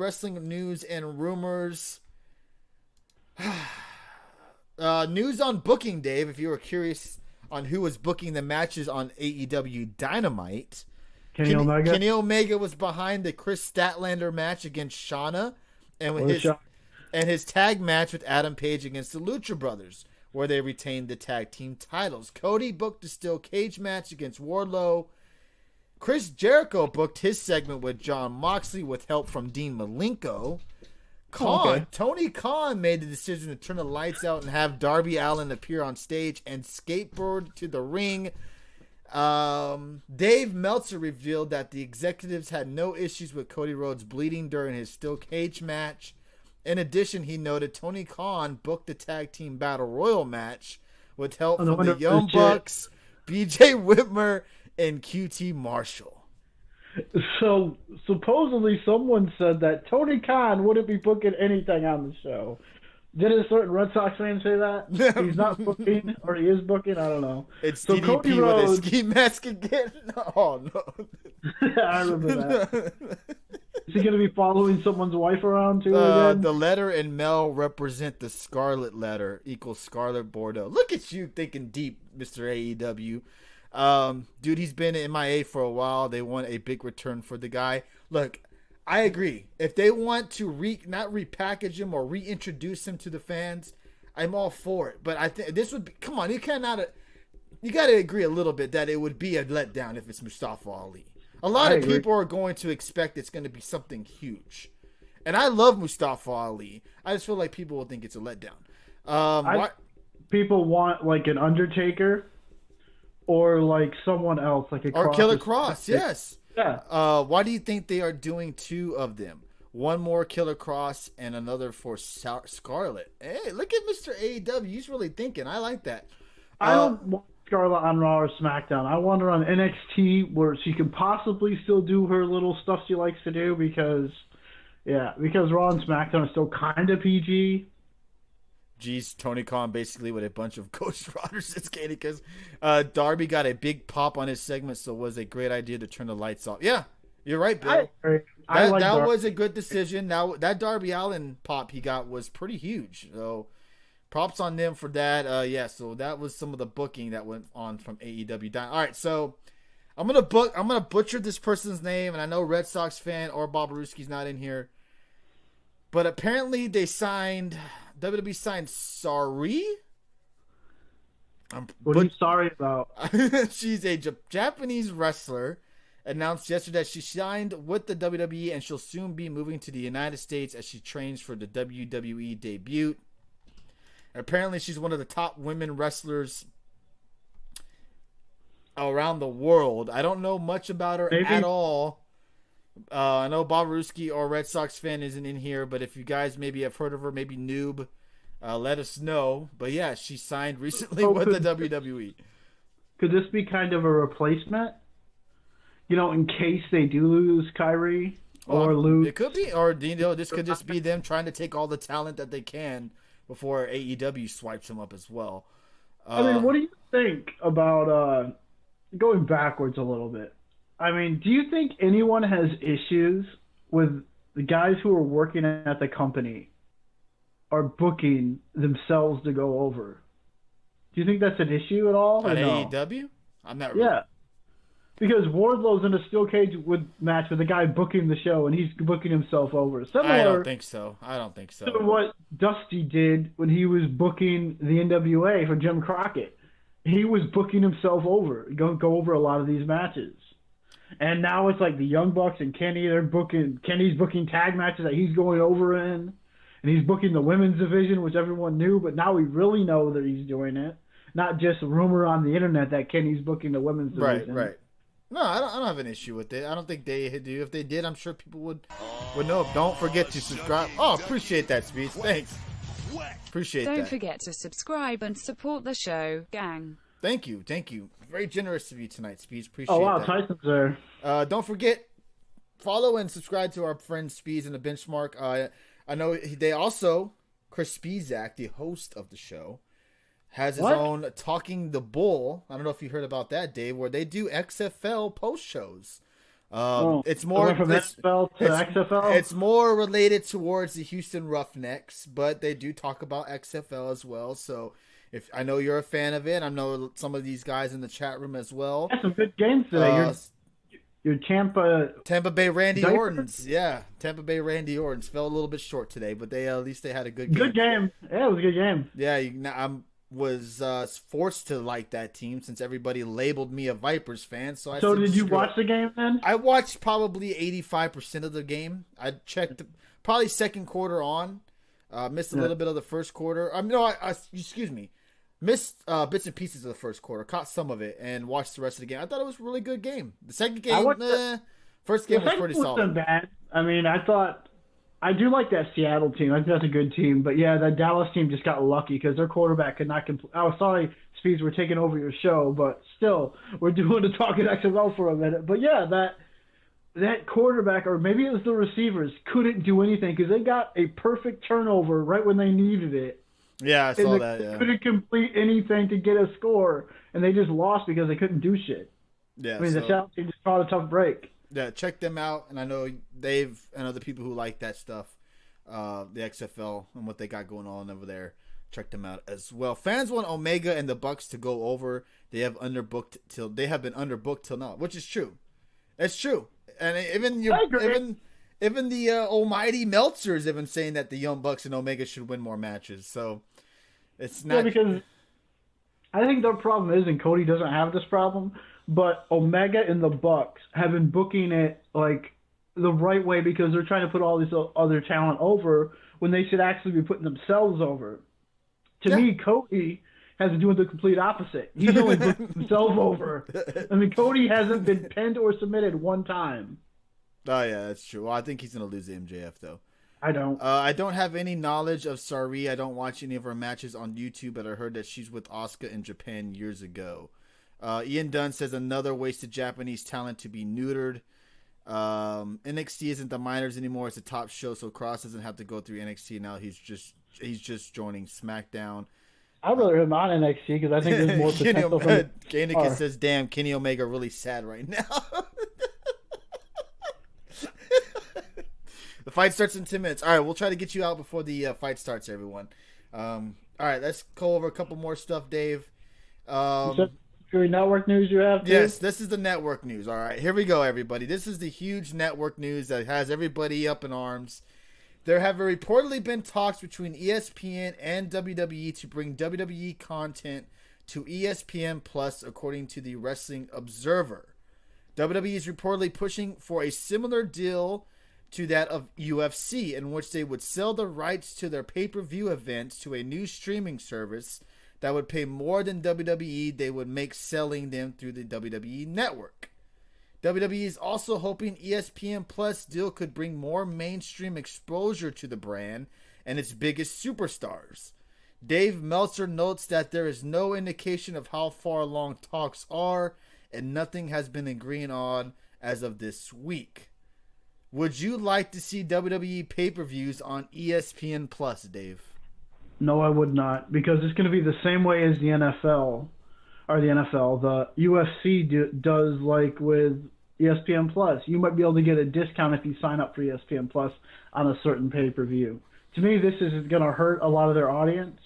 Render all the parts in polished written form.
wrestling news and rumors. News on booking, Dave, if you were curious on who was booking the matches on AEW Dynamite. Kenny Omega? Kenny Omega was behind the Chris Statlander match against Shauna and his tag match with Adam Page against the Lucha Brothers, where they retained the tag team titles. Cody booked a steel cage match against Wardlow. Chris Jericho booked his segment with Jon Moxley with help from Dean Malenko. Tony Khan made the decision to turn the lights out and have Darby Allin appear on stage and skateboard to the ring. Dave Meltzer revealed that the executives had no issues with Cody Rhodes bleeding during his steel cage match. In addition, he noted Tony Khan booked the tag team battle royal match with help from the Young Bucks, BJ Whitmer, and QT Marshall. So supposedly someone said that Tony Khan wouldn't be booking anything on the show. Did a certain Red Sox fan say that? He's not booking, or he is booking? I don't know. It's so DDP Cody Rhodes, with a ski mask again? Oh, no. I remember that. Is he going to be following someone's wife around, too, again? The letter and Mel represent the scarlet letter equals Scarlet Bordeaux. Look at you thinking deep, Mr. AEW. Dude, he's been MIA for a while. They want a big return for the guy. Look, I agree. If they want to not repackage him or reintroduce him to the fans, I'm all for it. But I think this would be, come on, you got to agree a little bit that it would be a letdown if it's Mustafa Ali. A lot of people are going to expect it's going to be something huge. And I love Mustafa Ali. I just feel like people will think it's a letdown. People want like an Undertaker or like someone else, like a Cross. Or Killer Cross, yes. Yeah. Why do you think they are doing two of them? One more Killer Cross and another for Scarlet. Hey, look at Mr. AEW. He's really thinking. I like that. I don't want Scarlet on Raw or SmackDown. I want her on NXT where she can possibly still do her little stuff she likes to do because Raw and SmackDown are still kind of PG. Geez, Tony Khan basically with a bunch of Ghost Riders is skating because Darby got a big pop on his segment, so it was a great idea to turn the lights off. Yeah, you're right, Bill. That was a good decision. Now that Darby Allin pop he got was pretty huge. So props on them for that. So that was some of the booking that went on from AEW. All right, so I'm gonna butcher this person's name, and I know Red Sox fan or Bob Ruski's not in here, but apparently WWE signed Sari. What are you sorry about? She's a Japanese wrestler. Announced yesterday that she signed with the WWE and she'll soon be moving to the United States as she trains for the WWE debut. Apparently, she's one of the top women wrestlers around the world. I don't know much about her at all. I know Bob Ruski or Red Sox fan isn't in here, but if you guys maybe have heard of her, maybe noob, let us know. But yeah, she signed recently with the WWE. Could this be kind of a replacement? In case they do lose Kyrie or lose... It could be, or this could just be them trying to take all the talent that they can before AEW swipes them up as well. What do you think about going backwards a little bit? Do you think anyone has issues with the guys who are working at the company are booking themselves to go over? Do you think that's an issue at all? At AEW? I'm not really... Yeah. Because Wardlow's in a steel cage match with a guy booking the show, and he's booking himself over. Similar I don't think so. To what Dusty did when he was booking the NWA for Jim Crockett. He was booking himself over, go over a lot of these matches. And now it's like the Young Bucks and Kenny, Kenny's booking tag matches that he's going over in. And he's booking the women's division, which everyone knew, but now we really know that he's doing it. Not just a rumor on the internet that Kenny's booking the women's division. Right. No, I don't have an issue with it. I don't think they do. If they did, I'm sure people would know. Don't forget to subscribe. Oh, appreciate that, Speeds. Thanks. Appreciate that. Don't forget to subscribe and support the show, gang. Thank you. Very generous of you tonight, Speeds. Appreciate that. Oh, wow, Tyson's there. Don't forget, follow and subscribe to our friend Speeds and the Benchmark. I know they also, Chris Spizak, the host of the show, has his own Talking the Bull. I don't know if you heard about that, Dave, where they do XFL post shows. It's I more went from NFL to XFL. it's more related towards the Houston Roughnecks, but they do talk about XFL as well. So if I know you're a fan of it, I know some of these guys in the chat room as well. Had some good games today. Your Tampa Bay Randy Diaper? Ortons, yeah, Tampa Bay Randy Ortons fell a little bit short today, but they at least they had a good game. Good game. Yeah, it was a good game. Yeah, I was forced to like that team since everybody labeled me a Vipers fan. So I So said, did you screw watch it. the game then? I watched probably 85% of the game. I checked probably second quarter on. Missed a little bit of the first quarter. Excuse me. Missed bits and pieces of the first quarter. Caught some of it and watched the rest of the game. I thought it was a really good game. The second game, first game was pretty solid. Wasn't bad. I mean, I do like that Seattle team. I think that's a good team. But yeah, that Dallas team just got lucky because their quarterback could not complete. Oh, sorry, Speeds, we're taking over your show, but still, we're doing the talking XFL for a minute. But yeah, that quarterback, or maybe it was the receivers, couldn't do anything because they got a perfect turnover right when they needed it. Yeah, I saw that. They couldn't complete anything to get a score, and they just lost because they couldn't do shit. Yeah, I mean, the Seattle team just caught a tough break. Yeah, check them out, and I know Dave and other people who like that stuff, the XFL and what they got going on over there. Check them out as well. Fans want Omega and the Bucks to go over. They have been underbooked till now, which is true. It's true, and even the almighty Meltzer is even saying that the Young Bucks and Omega should win more matches. So it's not because I think their problem is, and Cody doesn't have this problem, but Omega and the Bucks have been booking it like the right way because they're trying to put all this other talent over when they should actually be putting themselves over. To me, Cody has been doing the complete opposite. He's only putting himself over. I mean, Cody hasn't been pinned or submitted one time. Oh, yeah, that's true. Well, I think he's going to lose the MJF, though. I don't. I don't have any knowledge of Sari. I don't watch any of her matches on YouTube, but I heard that she's with Asuka in Japan years ago. Ian Dunn says another wasted Japanese talent to be neutered. NXT isn't the minors anymore. It's a top show, so Cross doesn't have to go through NXT now. He's just joining SmackDown. I'd rather him on NXT because I think there's more potential. Ganica says, "Damn, Kenny Omega really sad right now." The fight starts in 10 minutes. All right, we'll try to get you out before the fight starts, everyone. All right, let's go over a couple more stuff, Dave. Network news you have, too? Yes, this is the network news. All right, here we go, everybody. This is the huge network news that has everybody up in arms. There have reportedly been talks between ESPN and WWE to bring WWE content to ESPN Plus, according to the Wrestling Observer. WWE is reportedly pushing for a similar deal to that of UFC, in which they would sell the rights to their pay-per-view events to a new streaming service that would pay more than WWE they would make selling them through the WWE network. WWE is also hoping ESPN Plus deal could bring more mainstream exposure to the brand and its biggest superstars. Dave Meltzer notes that there is no indication of how far along talks are, and nothing has been agreed on as of this week. Would you like to see WWE pay-per-views on ESPN Plus, Dave? No, I would not, because it's going to be the same way as the NFL. The UFC does like with ESPN Plus. You might be able to get a discount if you sign up for ESPN Plus on a certain pay-per-view. To me, this is going to hurt a lot of their audience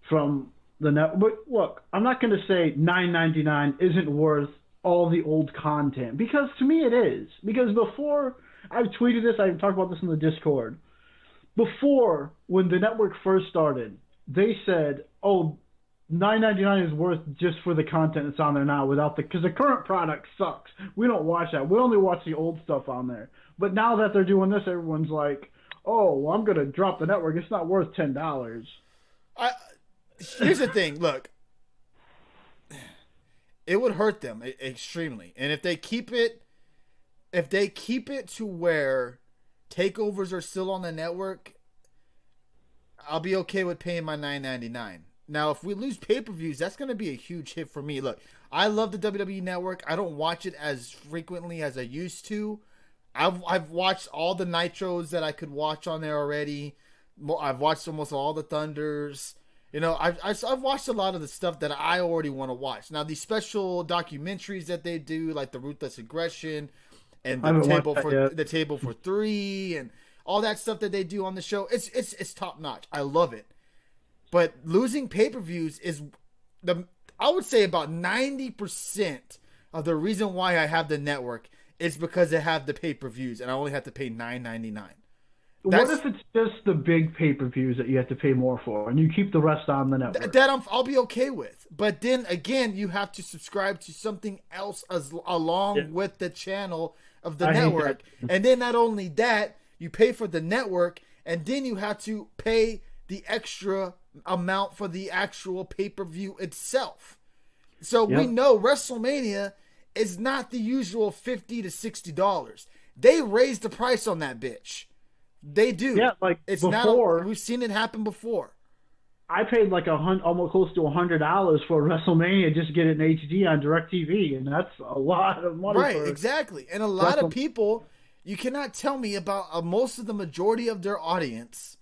from the net. But look, I'm not going to say $9.99 isn't worth all the old content, because to me it is. Because before, I've tweeted this, I've talked about this in the Discord. Before, when the network first started, they said, oh, $9.99 is worth just for the content that's on there now, because the current product sucks. We don't watch that. We only watch the old stuff on there. But now that they're doing this, everyone's like, oh, well, I'm going to drop the network. It's not worth $10. Here's the thing. Look, it would hurt them extremely. And if they keep it to where takeovers are still on the network, I'll be okay with paying my $9.99. Now, if we lose pay-per-views, that's going to be a huge hit for me. Look, I love the WWE Network. I don't watch it as frequently as I used to. I've watched all the Nitros that I could watch on there already. I've watched almost all the Thunders. You know, I've watched a lot of the stuff that I already want to watch. Now, these special documentaries that they do, like the Ruthless Aggression, and I haven't watched that yet. the table for three and all that stuff that they do on the show. It's top notch. I love it. But losing pay-per-views is I would say about 90% of the reason why I have the network is because I have the pay-per-views and I only have to pay $9.99. What if it's just the big pay-per-views that you have to pay more for, and you keep the rest on the network? That I'll be okay with. But then again, you have to subscribe to something else along with the channel of the network. And then not only that, you pay for the network, and then you have to pay the extra amount for the actual pay-per-view itself. So we know WrestleMania is not the usual $50 to $60. They raised the price on that bitch. They do. Yeah, like it's before. We've seen it happen before. I paid like almost close to $100 for WrestleMania just to get it in HD on DirecTV, and that's a lot of money. Right, exactly. And a lot of people, you cannot tell me about most of the majority of their audience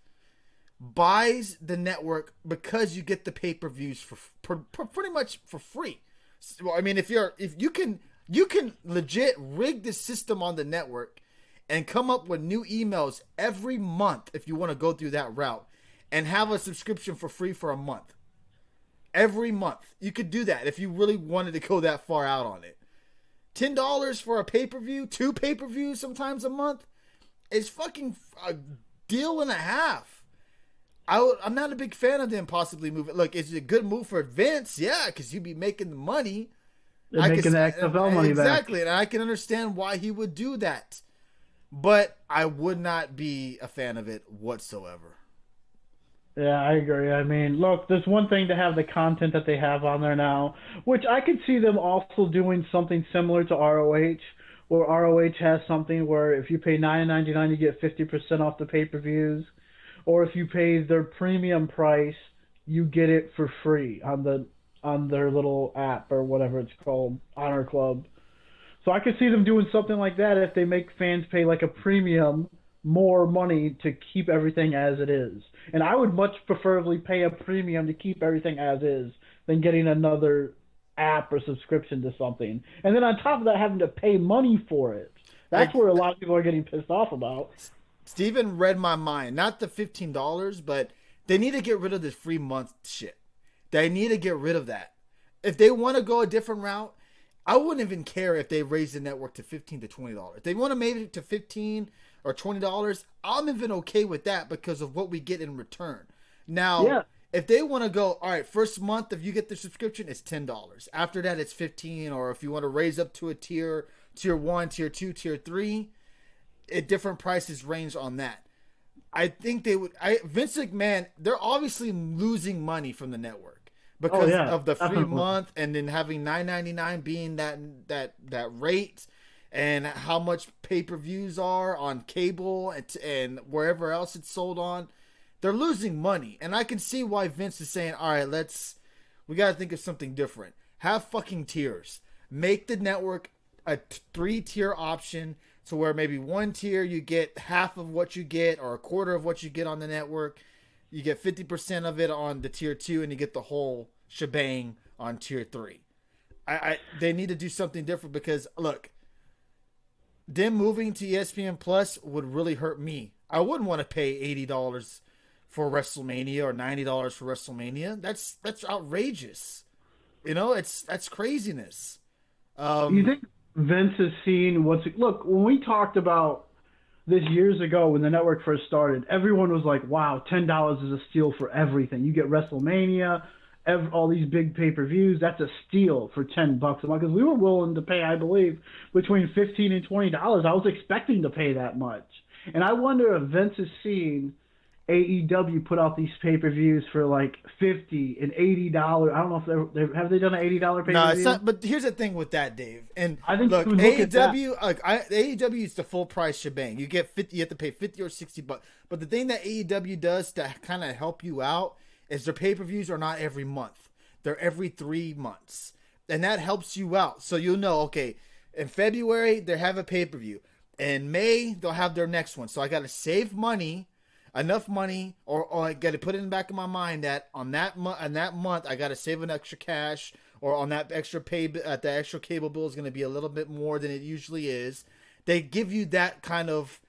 buys the network because you get the pay-per-views for pretty much for free. I mean, if you can legit rig the system on the network and come up with new emails every month if you want to go through that route and have a subscription for free for a month. Every month. You could do that if you really wanted to go that far out on it. $10 for a pay-per-view, 2 pay-per-views sometimes a month is fucking a deal and a half. I'm not a big fan of them possibly moving. Look, is it a good move for Vince? Yeah, because you'd be making the money. They're making the XFL money back. Exactly, and I can understand why he would do that. But I would not be a fan of it whatsoever. Yeah, I agree. I mean, look, there's one thing to have the content that they have on there now, which I could see them also doing something similar to ROH, where ROH has something where if you pay $9.99, you get 50% off the pay-per-views, or if you pay their premium price, you get it for free on their little app or whatever it's called, Honor Club. So I could see them doing something like that if they make fans pay like a premium more money to keep everything as it is. And I would much preferably pay a premium to keep everything as is than getting another app or subscription to something. And then on top of that, having to pay money for it. That's where a lot of people are getting pissed off about. Steven read my mind. Not the $15, but they need to get rid of this free month shit. They need to get rid of that. If they want to go a different route, I wouldn't even care if they raise the network to $15 to $20. If they want to make it to $15 or $20, I'm even okay with that because of what we get in return. Now, if they want to go, all right, first month, if you get the subscription, it's $10. After that, it's $15. Or if you want to raise up to a tier 1, tier 2, tier 3, at different prices range on that. I think they would. Vince McMahon, they're obviously losing money from the network because of the free month, and then having $9.99 being that rate, and how much pay-per-views are on cable and wherever else it's sold on. They're losing money, and I can see why Vince is saying, all right, we got to think of something different. Have fucking tiers. Make the network a 3-tier option, so where maybe 1 tier you get half of what you get or a quarter of what you get on the network. You get 50% of it on the tier 2, and you get the whole shebang on tier 3. They need to do something different because, look, them moving to ESPN Plus would really hurt me. I wouldn't want to pay $80 for WrestleMania or $90 for WrestleMania. That's outrageous. You know, that's craziness. You think Vince has seen look, when we talked about this years ago when the network first started, everyone was like, wow, $10 is a steal for everything. You get WrestleMania, all these big pay-per-views, that's a steal for $10 a month. Because we were willing to pay, I believe, between $15 and $20. I was expecting to pay that much. And I wonder if Vince has seen AEW put out these pay-per-views for like $50 and $80. I don't know if have they done an $80 pay-per-view? No, it's not. But here's the thing with that, Dave. And I think look, AEW, AEW is the full price shebang. You get 50. You have to pay $50 or $60. But the thing that AEW does to kind of help you out is their pay-per-views are not every month. They're every 3 months, and that helps you out. So you'll know, okay, in February they have a pay-per-view. In May they'll have their next one. So I got to save money. Enough money, or I got to put it in the back of my mind that on that month I got to save an extra cash, or on that extra the extra cable bill is going to be a little bit more than it usually is. They give you that kind of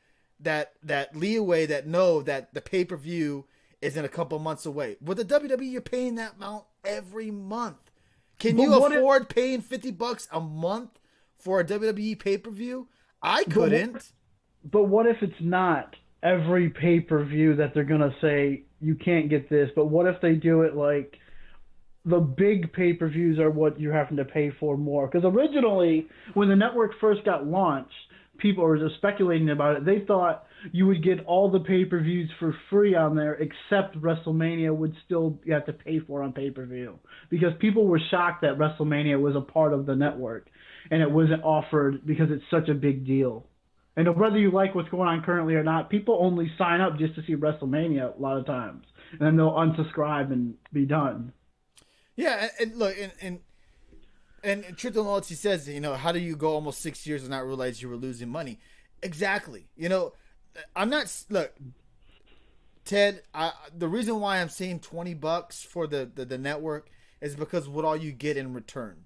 that leeway that know that the pay-per-view is in a couple months away. With the WWE, you're paying that amount every month. Can you afford paying $50 a month for a WWE pay-per-view? I couldn't. But what if it's not every pay-per-view that they're going to say, you can't get this? But what if they do it like the big pay-per-views are what you're having to pay for more? Because originally, when the network first got launched, people were just speculating about it. They thought you would get all the pay-per-views for free on there, except WrestleMania would still you have to pay for on pay-per-view. Because people were shocked that WrestleMania was a part of the network, and it wasn't offered because it's such a big deal. And whether you like what's going on currently or not, people only sign up just to see WrestleMania a lot of times. And then they'll unsubscribe and be done. Yeah, and look, and Truth and Loyalty says, how do you go almost 6 years and not realize you were losing money? Exactly. I'm not, look, Ted, the reason why I'm saying $20 for the network is because what all you get in return.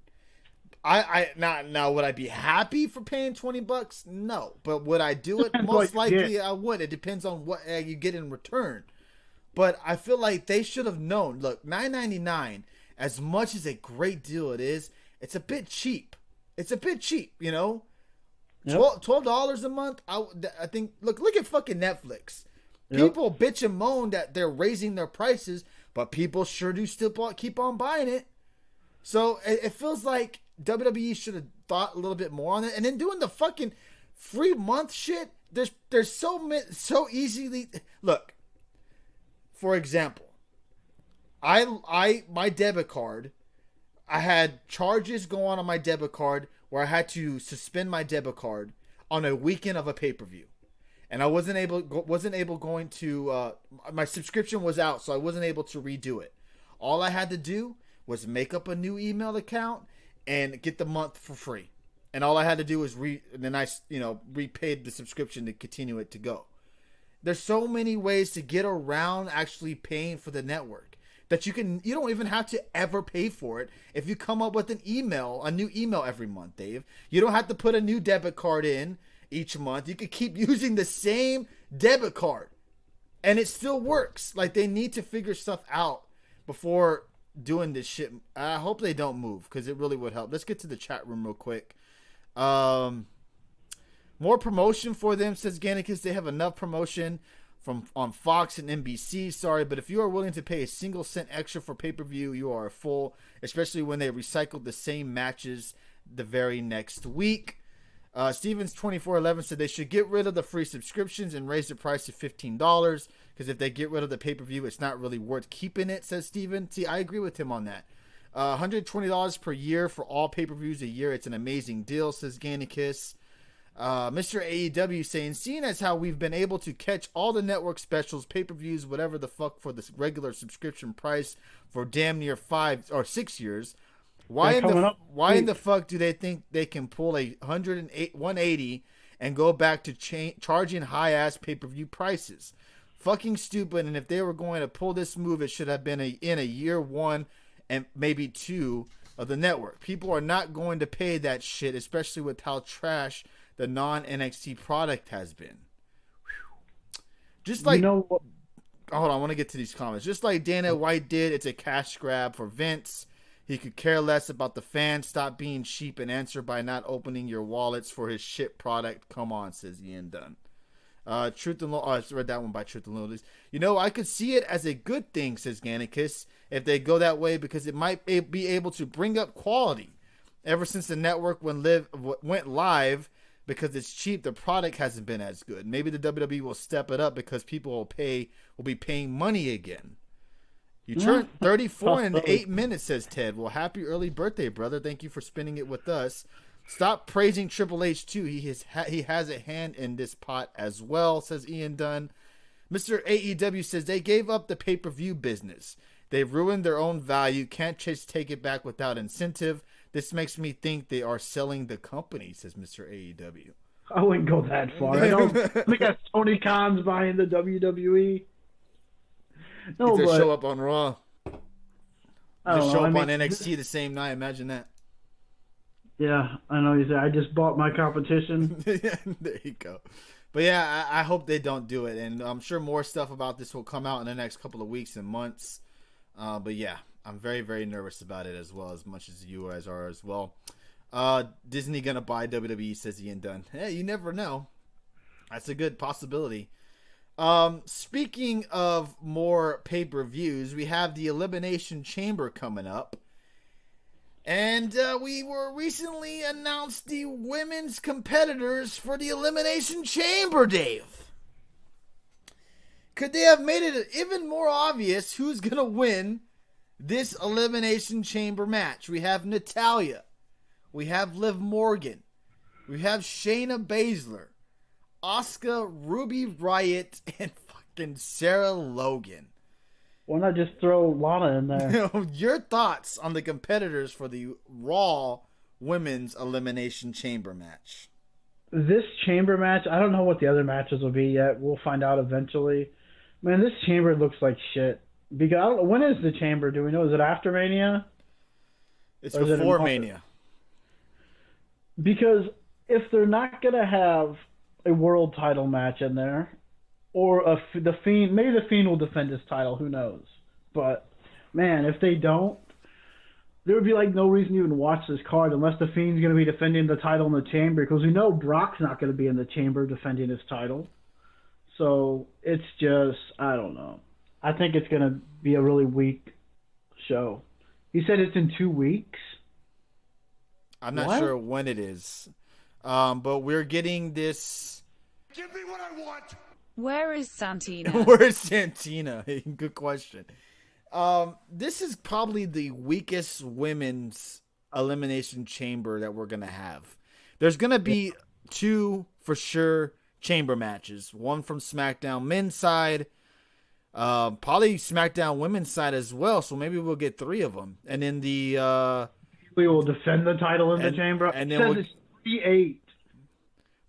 Now would I be happy for paying $20? No, but would I do it? Most likely I would. It depends on what you get in return. But I feel like they should have known. Look, $9.99, as much as a great deal it is, it's a bit cheap. It's a bit cheap, Yep. $12 a month. I think. Look at fucking Netflix. Yep. People bitch and moan that they're raising their prices, but people sure do still keep on buying it. So it feels like WWE should have thought a little bit more on it, and then doing the fucking free month shit. There's so easily look. For example, my debit card, I had charges go on my debit card where I had to suspend my debit card on a weekend of a pay-per-view, and I wasn't able going to my subscription was out, so I wasn't able to redo it. All I had to do was make up a new email account and get the month for free. And all I had to do was repaid the subscription to continue it to go. There's so many ways to get around actually paying for the network that you don't even have to ever pay for it. If you come up with a new email every month, Dave, you don't have to put a new debit card in each month. You could keep using the same debit card and it still works. Like, they need to figure stuff out before doing this shit. I hope they don't move because it really would help. Let's get to the chat room real quick. More promotion for them, says Gannicus. They have enough promotion on Fox and NBC. Sorry, but if you are willing to pay a single cent extra for pay-per-view, you are a fool, especially when they recycled the same matches the very next week. Stevens 2411 said they should get rid of the free subscriptions and raise the price to $15 because if they get rid of the pay-per-view, it's not really worth keeping it, says Steven. See, I agree with him on that. $120 per year for all pay-per-views a year. It's an amazing deal, says Gannicus. Mr. AEW saying, seeing as how we've been able to catch all the network specials, pay-per-views, whatever the fuck for this regular subscription price for damn near 5 or 6 years, why in the fuck do they think they can pull a 180 and go back to charging high-ass pay-per-view prices? Fucking stupid, and if they were going to pull this move, it should have been in a year 1 and maybe 2 of the network. People are not going to pay that shit, especially with how trash the non-NXT product has been. Whew. Just like, hold on, I want to get to these comments. Just like Dana White did, it's a cash grab for Vince. He could care less about the fans. Stop being cheap and answer by not opening your wallets for his shit product. Come on, says Ian Dunn. Truth and I read that one by Truth and Loyalties. I could see it as a good thing, says Gannicus, if they go that way, because it might be able to bring up quality. Ever since the network went live, because it's cheap, the product hasn't been as good. Maybe the WWE will step it up because people will be paying money again. You turned 34 in 8 minutes, says Ted. Well, happy early birthday, brother. Thank you for spending it with us. Stop praising Triple H, too. He has a hand in this pot as well, says Ian Dunn. Mr. AEW says they gave up the pay-per-view business. They've ruined their own value. Can't just take it back without incentive. This makes me think they are selling the company, says Mr. AEW. I wouldn't go that far. I don't think that's Tony Khan's buying the WWE. No, but show up on Raw. Just show up on NXT the same night. Imagine that. Yeah, I know you said I just bought my competition. There you go. But yeah, I hope they don't do it, and I'm sure more stuff about this will come out in the next couple of weeks and months. But yeah, I'm very, very nervous about it as much as you guys are as well. Disney gonna buy WWE, says Ian Dunn. Hey, you never know. That's a good possibility. Speaking of more pay-per-views, we have the Elimination Chamber coming up. And we were recently announced the women's competitors for the Elimination Chamber, Dave. Could they have made it even more obvious who's going to win this Elimination Chamber match? We have Natalya. We have Liv Morgan. We have Shayna Baszler. Asuka, Ruby Riott, and fucking Sarah Logan. Why not just throw Lana in there? Your thoughts on the competitors for the Raw Women's Elimination Chamber match? This chamber match, I don't know what the other matches will be yet. We'll find out eventually. Man, this chamber looks like shit. Because I don't know, when is the chamber? Do we know? Is it after Mania? It's before Mania. Because if they're not going to have a world title match in there, or the Fiend, maybe the Fiend will defend his title, who knows. But, man, if they don't, there would be like no reason to even watch this card unless the Fiend's going to be defending the title in the chamber, because we know Brock's not going to be in the chamber defending his title. So it's just, I don't know. I think it's going to be a really weak show. He said it's in 2 weeks. I'm not sure when it is. But we're getting this. Give me what I want. Where is Santina? Where is Santina? Good question. This is probably the weakest women's Elimination Chamber that we're going to have. There's going to be 2, for sure, chamber matches. One from SmackDown men's side. Probably SmackDown women's side as well. So maybe we'll get 3 of them. And then we will defend the title in the chamber. And then it's 38.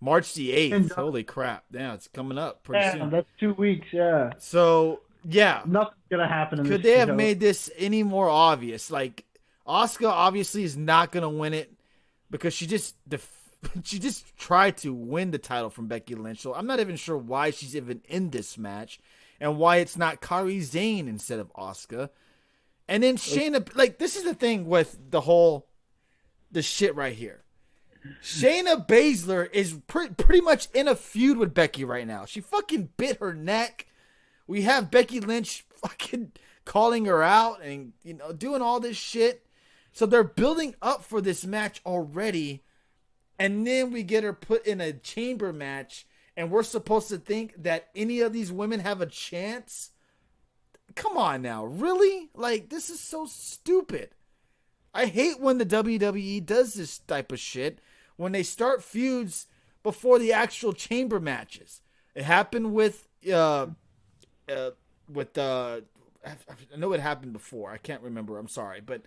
March the 8th. Holy crap. Yeah, it's coming up pretty soon. That's 2 weeks, yeah. So, yeah. Nothing's going to happen in this Could they have made this any more obvious? Like, Asuka obviously is not going to win it because she just tried to win the title from Becky Lynch. So I'm not even sure why she's even in this match and why it's not Kairi Sane instead of Asuka. And then Shayna, like, this is the thing with the shit right here. Shayna Baszler is pretty much in a feud with Becky right now. She fucking bit her neck. We have Becky Lynch fucking calling her out and, doing all this shit. So they're building up for this match already. And then we get her put in a chamber match and we're supposed to think that any of these women have a chance? Come on now. Really? Like, this is so stupid. I hate when the WWE does this type of shit. When they start feuds before the actual chamber matches. It happened with I know it happened before. I can't remember. I'm sorry. But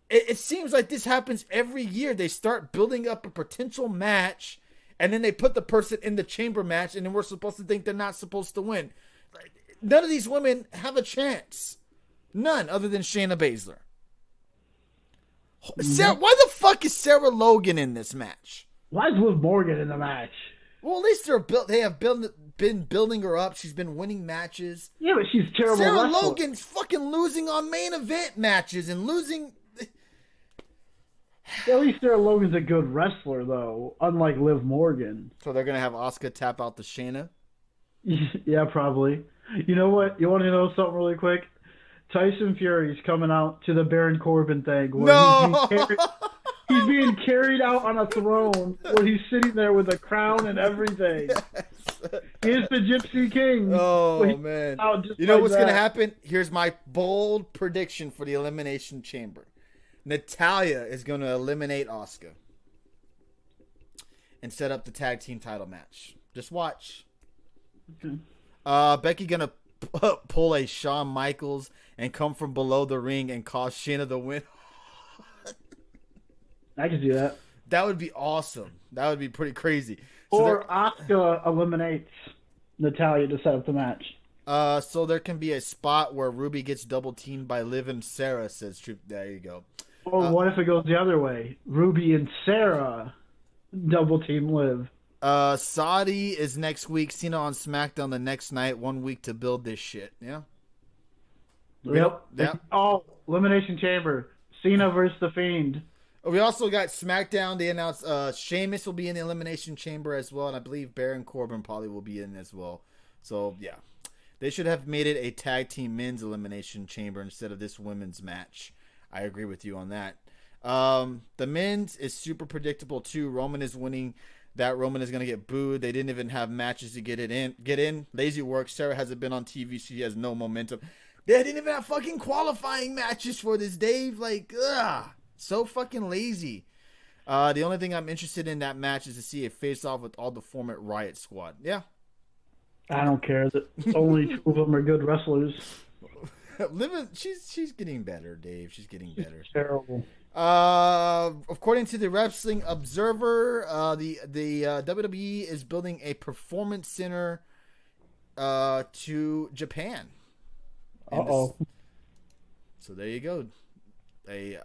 it seems like this happens every year. They start building up a potential match, and then they put the person in the chamber match, and then we're supposed to think they're not supposed to win. None of these women have a chance. None, other than Shayna Baszler. Why the fuck is Sarah Logan in this match? Why is Liv Morgan in the match? Well, at least they have been building her up. She's been winning matches. Yeah, but she's terrible. Sarah Logan's fucking losing on main event matches and losing. At least Sarah Logan's a good wrestler, though, unlike Liv Morgan. So they're gonna have Asuka tap out the Shayna? Yeah, probably. You know what? You want to know something really quick? Tyson Fury's coming out to the Baron Corbin thing. No! He's being carried out on a throne where he's sitting there with a crown and everything. Yes. He's the Gypsy King. Oh, man. You know what's going to happen? Here's my bold prediction for the Elimination Chamber. Natalya is going to eliminate Asuka and set up the tag team title match. Just watch. Okay. Becky going to pull a Shawn Michaels and come from below the ring and cause Shayna the win. I could do that. That would be awesome. That would be pretty crazy. Or Asuka eliminates Natalya to set up the match. So there can be a spot where Ruby gets double teamed by Liv and Sarah, says Troop. There you go. Or what if it goes the other way? Ruby and Sarah double team Liv. Saudi is next week. Cena on SmackDown the next night. 1 week to build this shit. Yeah. Yep. Oh, Elimination Chamber. Cena versus The Fiend. We also got SmackDown. They announced Sheamus will be in the Elimination Chamber as well, and I believe Baron Corbin probably will be in as well. So, yeah. They should have made it a tag team men's Elimination Chamber instead of this women's match. I agree with you on that. The men's is super predictable, too. Roman is winning. That Roman is going to get booed. They didn't even have matches to get in. Lazy work. Sarah hasn't been on TV. She has no momentum. They didn't even have fucking qualifying matches for this, Dave. Like, ugh. So fucking lazy. The only thing I'm interested in that match is to see a face-off with all the former Riot Squad. Yeah. I don't care. Only two of them are good wrestlers. She's getting better, Dave. She's getting better. She's terrible. According to the Wrestling Observer, the WWE is building a performance center to Japan. So there you go. A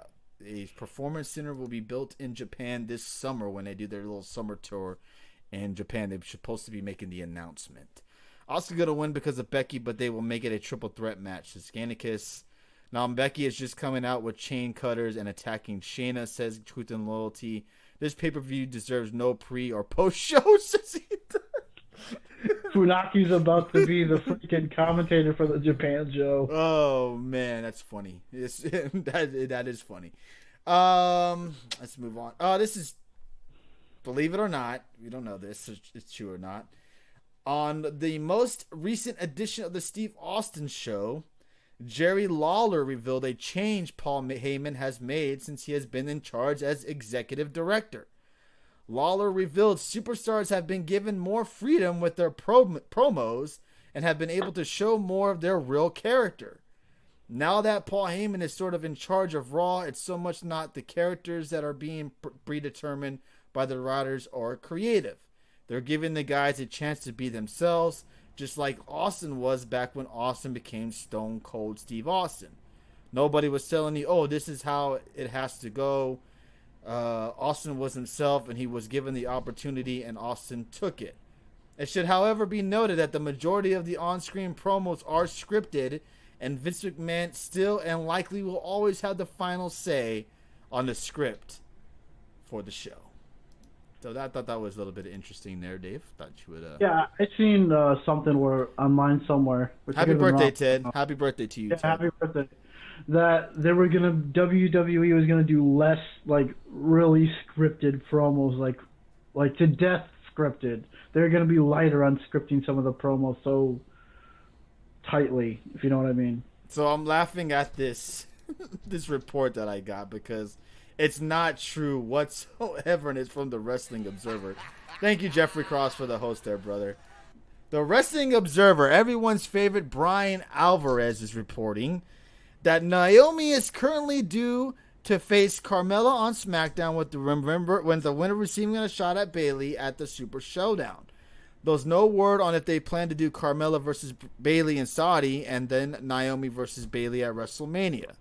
performance center will be built in Japan this summer when they do their little summer tour in Japan. They're supposed to be making the announcement. Also going to win because of Becky, but they will make it a triple threat match. Scanicus. Now, Becky is just coming out with chain cutters and attacking Shayna, says Truth and Loyalty. This pay-per-view deserves no pre- or post-show, says he. Funaki's about to be the freaking commentator for the Japan show. Oh, man, that's funny. That is funny. Let's move on. This is, believe it or not, we don't know this, if it's true or not. On the most recent edition of the Steve Austin show, Jerry Lawler revealed a change Paul Heyman has made since he has been in charge as executive director. Lawler revealed superstars have been given more freedom with their promos and have been able to show more of their real character. Now that Paul Heyman is sort of in charge of Raw, it's so much not the characters that are being predetermined by the writers or creative. They're giving the guys a chance to be themselves, just like Austin was back when Austin became Stone Cold Steve Austin. Nobody was telling you, oh, this is how it has to go. Austin was himself, and he was given the opportunity, and Austin took it. It should, however, be noted that the majority of the on-screen promos are scripted, and Vince McMahon still and likely will always have the final say on the script for the show. So I thought that was a little bit interesting there, Dave. Thought you would. Yeah, I seen something where online somewhere. Happy birthday, Ted! Happy birthday to you, Ted. Happy birthday. That they were gonna WWE was gonna do less like really scripted promos, like to death scripted. They're gonna be lighter on scripting some of the promos so tightly, if you know what I mean. So I'm laughing at this this report that I got because it's not true whatsoever, and it's from the Wrestling Observer. Thank you, Jeffrey Cross, for the host there, brother. The Wrestling Observer, everyone's favorite Brian Alvarez, is reporting that Naomi is currently due to face Carmella on SmackDown when the winner receiving a shot at Bayley at the Super Showdown. There's no word on if they plan to do Carmella versus Bayley in Saudi and then Naomi versus Bayley at WrestleMania.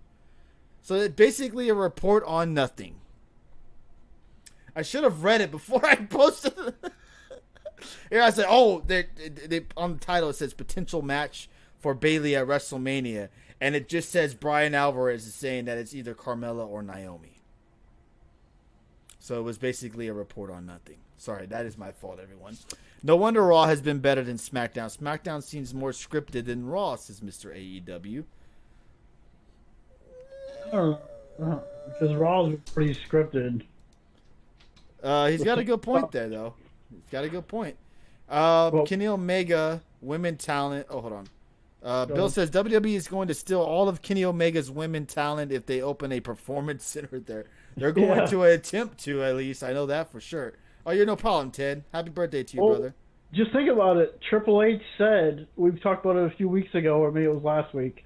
So it's basically a report on nothing. I should have read it before I posted it. Here I said, oh, they on the title it says potential match for Bayley at WrestleMania. And it just says Brian Alvarez is saying that it's either Carmella or Naomi. So it was basically a report on nothing. Sorry, that is my fault, everyone. No wonder Raw has been better than SmackDown. SmackDown seems more scripted than Raw, says Mr. AEW. Because Raw's pretty scripted. He's got a good point there, though. He's got a good point. Kenny Omega, women talent. Oh, hold on. Bill says WWE is going to steal all of Kenny Omega's women talent if they open a performance center there. They're going to attempt to, at least. I know that for sure. Oh, you're no problem, Ted. Happy birthday to you, brother. Just think about it. Triple H said, we've talked about it a few weeks ago, or maybe it was last week,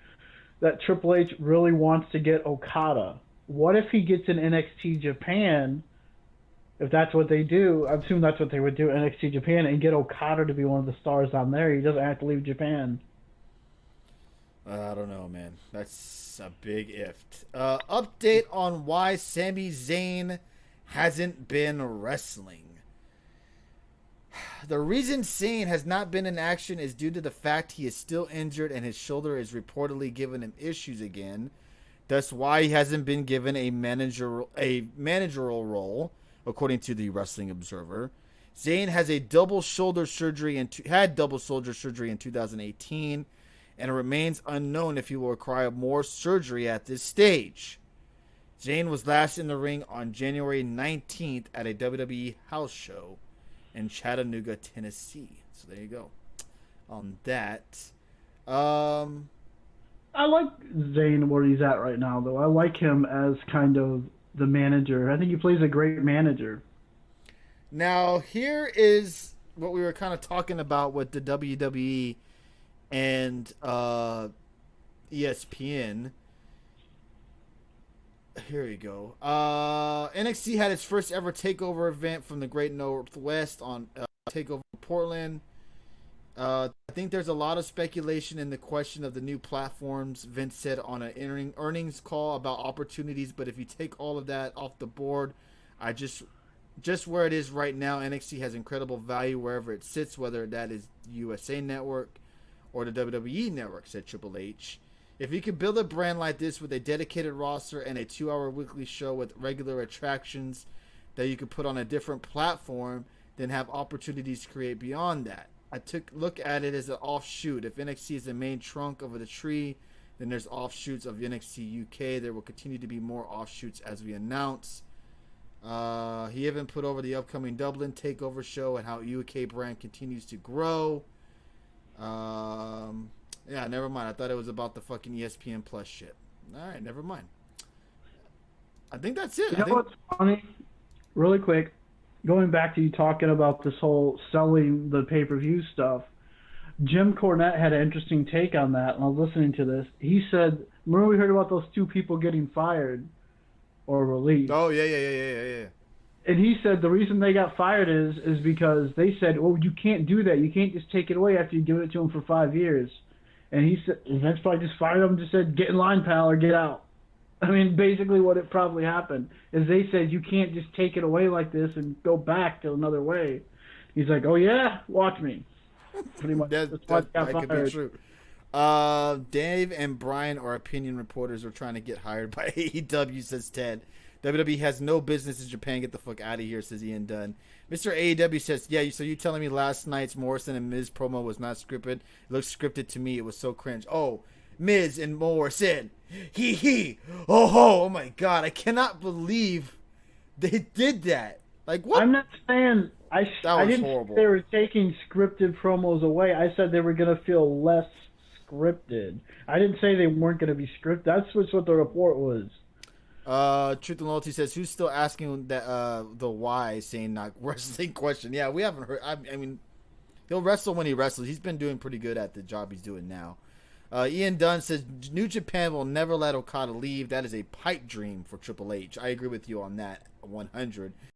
that Triple H really wants to get Okada. What if he gets in NXT Japan, if that's what they do? I assume that's what they would do, NXT Japan, and get Okada to be one of the stars on there. He doesn't have to leave Japan. I don't know, man. That's a big if. Update on why Sami Zayn hasn't been wrestling. The reason Zayn has not been in action is due to the fact he is still injured and his shoulder is reportedly giving him issues again. That's why he hasn't been given a managerial role, according to the Wrestling Observer. Zayn has a double shoulder surgery and had double shoulder surgery in 2018, and it remains unknown if he will require more surgery at this stage. Zayn was last in the ring on January 19th at a WWE house show in Chattanooga, Tennessee. So there you go. On that, I like Zayn where he's at right now, though. I like him as kind of the manager. I think he plays a great manager. now here is what we were kind of talking about with the WWE and ESPN. Here we go. NXT had its first ever takeover event from the Great Northwest on Takeover Portland. I think there's a lot of speculation in the question of the new platforms. Vince said on an earnings call about opportunities, but if you take all of that off the board, I just where it is right now, NXT has incredible value wherever it sits, whether that is USA Network or the WWE Network, said Triple H. If you could build a brand like this with a dedicated roster and a 2-hour weekly show with regular attractions that you could put on a different platform, then have opportunities to create beyond that. I took a look at it as an offshoot. If NXT is the main trunk of the tree, then there's offshoots of NXT UK. There will continue to be more offshoots as we announce. He even put over the upcoming Dublin Takeover show and how UK brand continues to grow. Yeah, never mind. I thought it was about the fucking ESPN Plus shit. All right, never mind. I think that's it. You know what's funny? Really quick, going back to you talking about this whole selling the pay-per-view stuff, Jim Cornette had an interesting take on that, and I was listening to this. He said, remember we heard about those two people getting fired or released? Oh, yeah. And he said the reason they got fired is because they said, oh, you can't do that. You can't just take it away after you give it to them for 5 years. And he said, Vince probably just fired them and just said, get in line, pal, or get out. I mean, basically what it probably happened is they said, you can't just take it away like this and go back to another way. He's like, oh, yeah? Watch me. Pretty much. That could be true. Dave and Brian are opinion reporters who are trying to get hired by AEW, says Ted. WWE has no business in Japan. Get the fuck out of here, says Ian Dunn. Mr. AEW says, yeah, so you telling me last night's Morrison and Miz promo was not scripted? It looks scripted to me. It was so cringe. Oh, Miz and Morrison. Oh my God. I cannot believe they did that. Like, what? I'm not saying I didn't horrible. say they were taking scripted promos away. I said they were going to feel less scripted. I didn't say they weren't going to be scripted. That's what the report was. Truth and Loyalty says, who's still asking that the why, saying not wrestling question? Yeah, we haven't heard. I mean, he'll wrestle when he wrestles. He's been doing pretty good at the job he's doing now. Ian Dunn says, New Japan will never let Okada leave. That is a pipe dream for Triple H. I agree with you on that, 100.